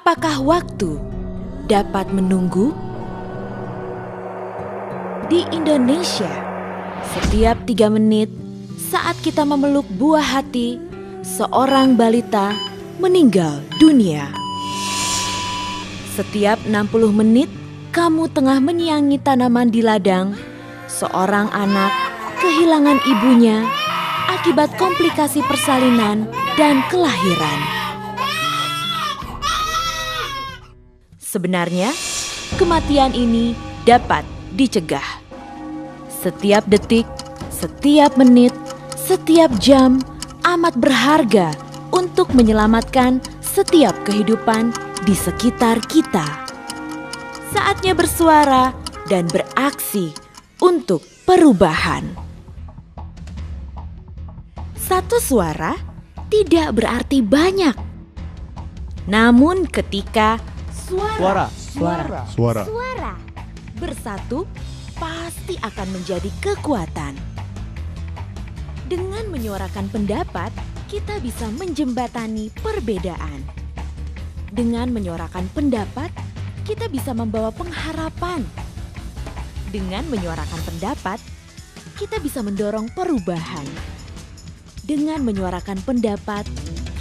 Apakah waktu dapat menunggu? Di Indonesia, setiap 3 menit saat kita memeluk buah hati, seorang balita meninggal dunia. Setiap 60 menit kamu tengah menyiangi tanaman di ladang, seorang anak kehilangan ibunya akibat komplikasi persalinan dan kelahiran. Sebenarnya, kematian ini dapat dicegah. Setiap detik, setiap menit, setiap jam amat berharga untuk menyelamatkan setiap kehidupan di sekitar kita. Saatnya bersuara dan beraksi untuk perubahan. Satu suara tidak berarti banyak. Namun ketika suara bersatu, pasti akan menjadi kekuatan. Dengan menyuarakan pendapat, kita bisa menjembatani perbedaan. Dengan menyuarakan pendapat, kita bisa membawa pengharapan. Dengan menyuarakan pendapat, kita bisa mendorong perubahan. Dengan menyuarakan pendapat,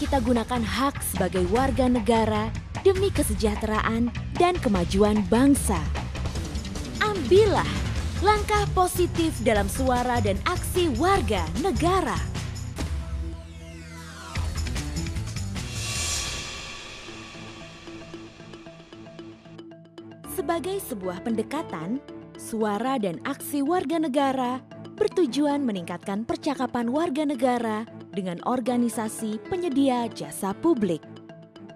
kita gunakan hak sebagai warga negara demi kesejahteraan dan kemajuan bangsa. Ambillah langkah positif dalam suara dan aksi warga negara. Sebagai sebuah pendekatan, suara dan aksi warga negara bertujuan meningkatkan percakapan warga negara dengan organisasi penyedia jasa publik.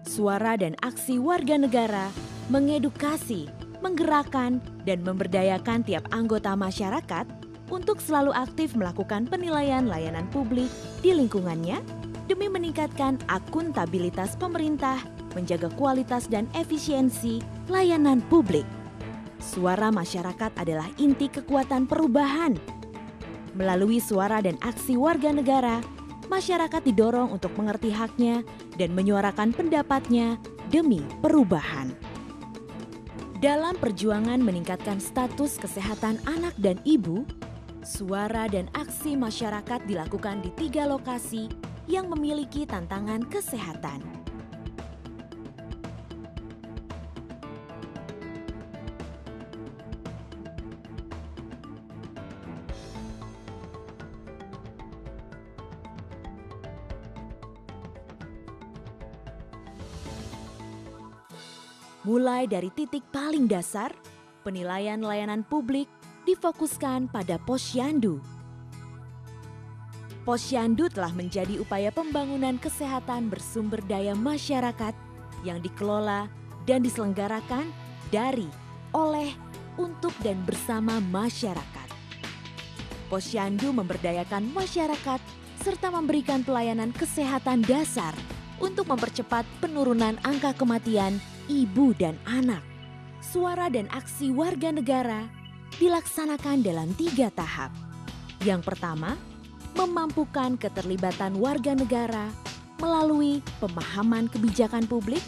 Suara dan aksi warga negara mengedukasi, menggerakkan, dan memberdayakan tiap anggota masyarakat untuk selalu aktif melakukan penilaian layanan publik di lingkungannya demi meningkatkan akuntabilitas pemerintah, menjaga kualitas dan efisiensi layanan publik. Suara masyarakat adalah inti kekuatan perubahan. Melalui suara dan aksi warga negara, masyarakat didorong untuk mengerti haknya dan menyuarakan pendapatnya demi perubahan. Dalam perjuangan meningkatkan status kesehatan anak dan ibu, suara dan aksi masyarakat dilakukan di 3 lokasi yang memiliki tantangan kesehatan. Mulai dari titik paling dasar, penilaian layanan publik difokuskan pada Posyandu. Posyandu telah menjadi upaya pembangunan kesehatan bersumber daya masyarakat yang dikelola dan diselenggarakan dari, oleh, untuk dan bersama masyarakat. Posyandu memberdayakan masyarakat serta memberikan pelayanan kesehatan dasar untuk mempercepat penurunan angka kematian ibu dan anak. Suara dan aksi warga negara dilaksanakan dalam 3 tahap. Yang pertama, memampukan keterlibatan warga negara melalui pemahaman kebijakan publik,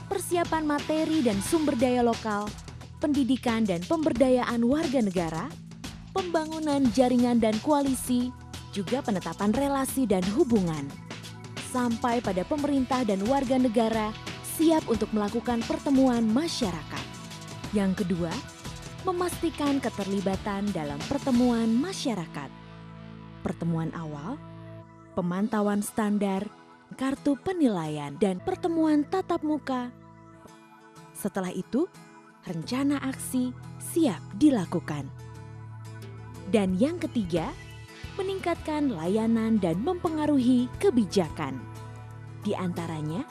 persiapan materi dan sumber daya lokal, pendidikan dan pemberdayaan warga negara, pembangunan jaringan dan koalisi, juga penetapan relasi dan hubungan. Sampai pada pemerintah dan warga negara siap untuk melakukan pertemuan masyarakat. Yang kedua, memastikan keterlibatan dalam pertemuan masyarakat. Pertemuan awal, pemantauan standar, kartu penilaian, dan pertemuan tatap muka. Setelah itu, rencana aksi siap dilakukan. Dan yang ketiga, meningkatkan layanan dan mempengaruhi kebijakan. Di antaranya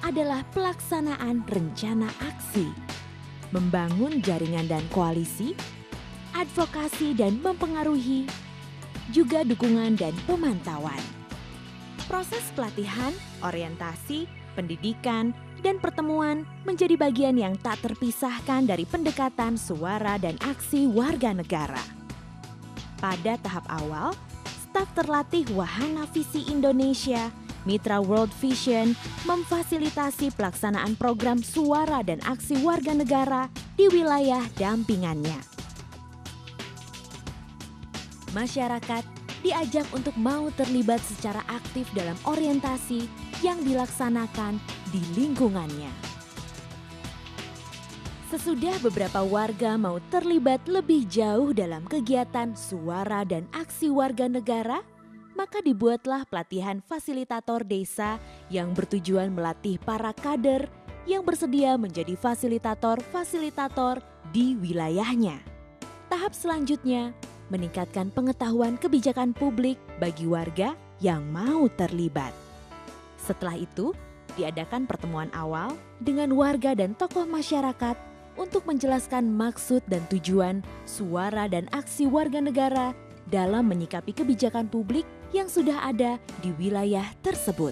adalah pelaksanaan rencana aksi, membangun jaringan dan koalisi, advokasi dan mempengaruhi, juga dukungan dan pemantauan. Proses pelatihan, orientasi, pendidikan, dan pertemuan menjadi bagian yang tak terpisahkan dari pendekatan suara dan aksi warga negara. Pada tahap awal, staf terlatih Wahana Visi Indonesia Mitra World Vision memfasilitasi pelaksanaan program suara dan aksi warga negara di wilayah dampingannya. Masyarakat diajak untuk mau terlibat secara aktif dalam orientasi yang dilaksanakan di lingkungannya. Sesudah beberapa warga mau terlibat lebih jauh dalam kegiatan suara dan aksi warga negara, maka dibuatlah pelatihan fasilitator desa yang bertujuan melatih para kader yang bersedia menjadi fasilitator-fasilitator di wilayahnya. Tahap selanjutnya, meningkatkan pengetahuan kebijakan publik bagi warga yang mau terlibat. Setelah itu, diadakan pertemuan awal dengan warga dan tokoh masyarakat untuk menjelaskan maksud dan tujuan suara dan aksi warga negara dalam menyikapi kebijakan publik yang sudah ada di wilayah tersebut.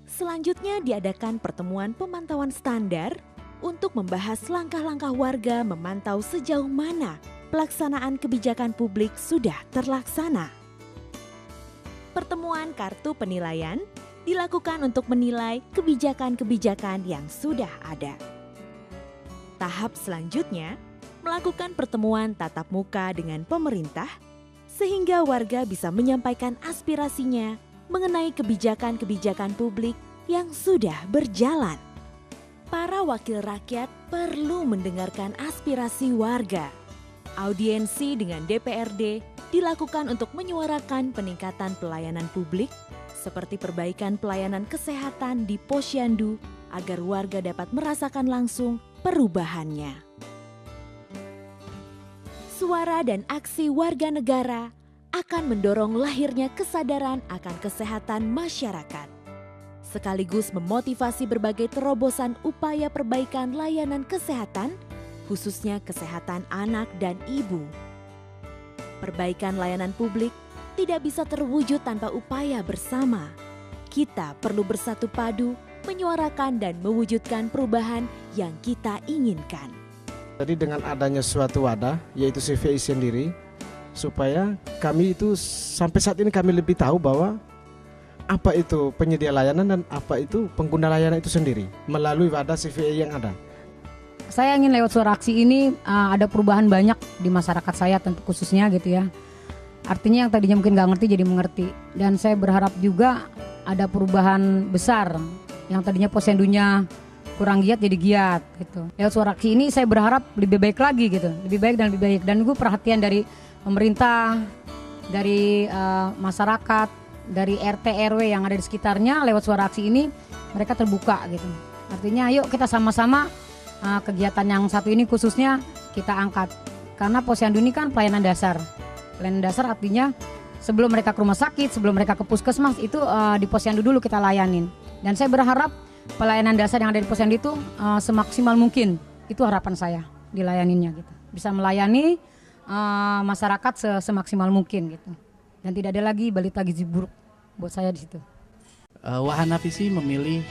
Selanjutnya diadakan pertemuan pemantauan standar untuk membahas langkah-langkah warga memantau sejauh mana pelaksanaan kebijakan publik sudah terlaksana. Pertemuan kartu penilaian dilakukan untuk menilai kebijakan-kebijakan yang sudah ada. Tahap selanjutnya, melakukan pertemuan tatap muka dengan pemerintah sehingga warga bisa menyampaikan aspirasinya mengenai kebijakan-kebijakan publik yang sudah berjalan. Para wakil rakyat perlu mendengarkan aspirasi warga. Audiensi dengan DPRD dilakukan untuk menyuarakan peningkatan pelayanan publik seperti perbaikan pelayanan kesehatan di Posyandu agar warga dapat merasakan langsung perubahannya. Suara dan aksi warga negara akan mendorong lahirnya kesadaran akan kesehatan masyarakat, sekaligus memotivasi berbagai terobosan upaya perbaikan layanan kesehatan, khususnya kesehatan anak dan ibu. Perbaikan layanan publik tidak bisa terwujud tanpa upaya bersama. Kita perlu bersatu padu, menyuarakan dan mewujudkan perubahan yang kita inginkan. Jadi dengan adanya suatu wadah, yaitu CVI sendiri, supaya kami itu sampai saat ini kami lebih tahu bahwa apa itu penyedia layanan dan apa itu pengguna layanan itu sendiri melalui wadah CVI yang ada. Saya ingin lewat suara aksi ini ada perubahan banyak di masyarakat saya, tentu khususnya gitu ya. Artinya yang tadinya mungkin nggak ngerti jadi mengerti. Dan saya berharap juga ada perubahan besar yang tadinya posyandunya kurang giat jadi giat gitu. Lewat suara aksi ini saya berharap lebih baik lagi gitu, lebih baik dan lebih baik. Dan gue perhatian dari pemerintah, dari masyarakat, dari RT RW yang ada di sekitarnya lewat suara aksi ini mereka terbuka gitu. Artinya ayo kita sama-sama kegiatan yang satu ini khususnya kita angkat. Karena posyandu ini kan pelayanan dasar. Pelayanan dasar artinya sebelum mereka ke rumah sakit, sebelum mereka ke puskesmas itu di posyandu dulu kita layanin. Dan saya berharap pelayanan dasar yang ada di posyandu itu semaksimal mungkin. Itu harapan saya dilayaninnya gitu. Bisa melayani masyarakat semaksimal mungkin gitu. Dan tidak ada lagi balita gizi buruk buat saya di situ. Wahana Visi memilih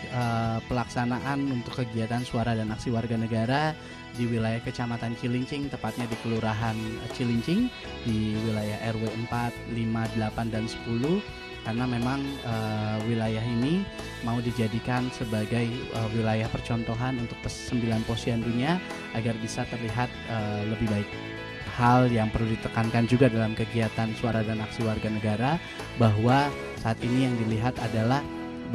pelaksanaan untuk kegiatan suara dan aksi warga negara di wilayah Kecamatan Cilincing, tepatnya di Kelurahan Cilincing, di wilayah RW 4, 5, 8, dan 10, karena memang wilayah ini mau dijadikan sebagai wilayah percontohan untuk 9 posyandunya agar bisa terlihat lebih baik. Hal yang perlu ditekankan juga dalam kegiatan suara dan aksi warga negara bahwa saat ini yang dilihat adalah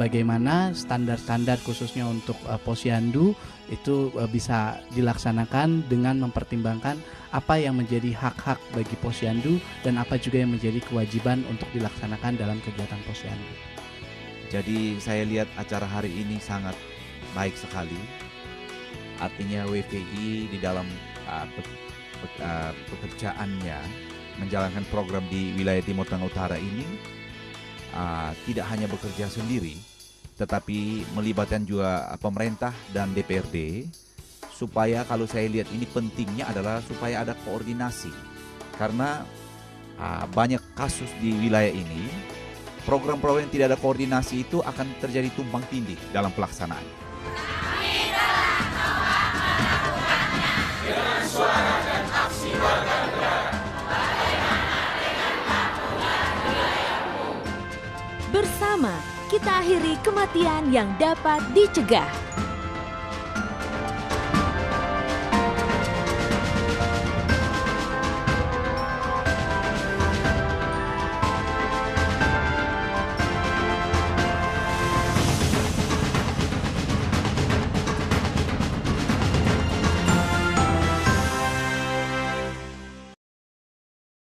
bagaimana standar-standar khususnya untuk posyandu itu bisa dilaksanakan dengan mempertimbangkan apa yang menjadi hak-hak bagi posyandu dan apa juga yang menjadi kewajiban untuk dilaksanakan dalam kegiatan posyandu. Jadi saya lihat acara hari ini sangat baik sekali. Artinya WVI di dalam pekerjaannya menjalankan program di wilayah Timur Tengah Utara ini tidak hanya bekerja sendiri, tetapi melibatkan juga pemerintah dan DPRD, supaya kalau saya lihat ini pentingnya adalah supaya ada koordinasi, karena banyak kasus di wilayah ini, program-program yang tidak ada koordinasi itu akan terjadi tumpang tindih dalam pelaksanaan. Dengan suara dan aksi warga negara, bersama kita akhiri kematian yang dapat dicegah.